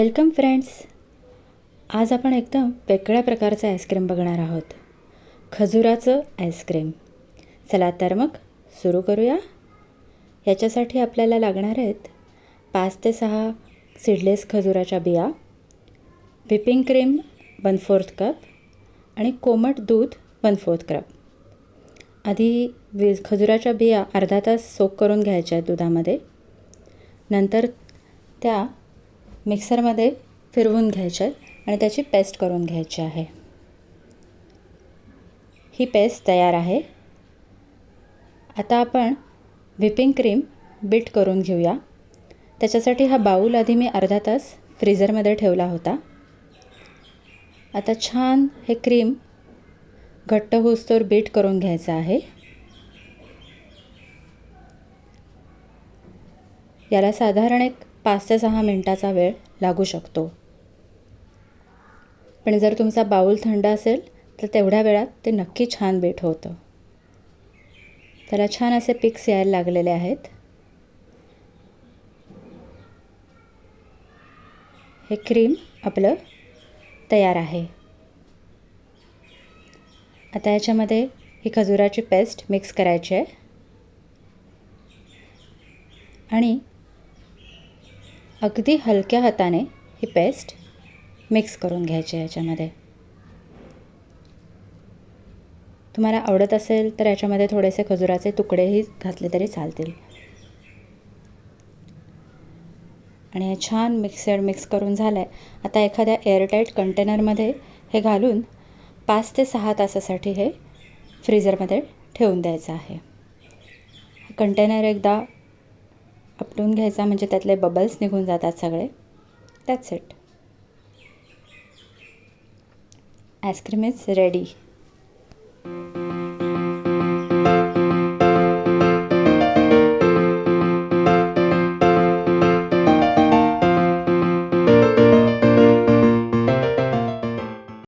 Welcome friends. आज आपण एकदम वेगळ्या प्रकारचं आईस्क्रीम बघणार आहोत. खजुराचं आईस्क्रीम. चला तर मग सुरू करूया. याच्यासाठी आपल्याला लागणार आहेत 5 ते 6 सीडलेस खजुराच्या बिया, व्हिपिंग क्रीम 1/4 कप आणि कोमट दूध 1/4 कप. आधी खजुराच्या बिया अर्धा तास सोक करून घ्यायच्या आहेत दुधामध्ये. नंतर त्या मिक्सरमध्ये फिरवून घ्यायच्या आणि त्याची पेस्ट करून घ्यायची आहे. ही पेस्ट तयार आहे. आता आपण व्हिपिंग क्रीम बीट करून घेऊया. त्याच्यासाठी हा बाऊल आधी मी अर्धा तास फ्रीझरमध्ये ठेवला होता. आता छान हे क्रीम घट्ट होईस्तोवर बीट करून घ्यायचं आहे. याला साधारण एक 5 ते 6 मिनटाचा वेळ लागू शकतो. पण जर तुमचा बाऊल थंड असेल तर तेवढ्या वेळात ते नक्की छान बीट होतं. त्याला छान असे पिक्स यायला लागलेले आहेत. हे क्रीम आपलं तयार आहे. आता याच्यामध्ये ही खजुराची पेस्ट मिक्स करायची आहे आणि अगदी हलक्या हाताने ही पेस्ट मिक्स करून घ्यायची आहे. याच्यामध्ये तुम्हाला आवडत असेल तर याच्यामध्ये थोडेसे खजुराचे तुकडेही घातले तरी चालतील. आणि हे छान मिक्स करून झालं आहे. आता एखाद्या एअरटाईट कंटेनरमध्ये हे घालून 5 ते 6 तासासाठी हे फ्रीझरमध्ये ठेवून द्यायचं आहे. कंटेनर एकदा आपटून घ्यायचा म्हणजे त्यातले बबल्स निघून जातात सगळे. That's it. Ice cream is ready.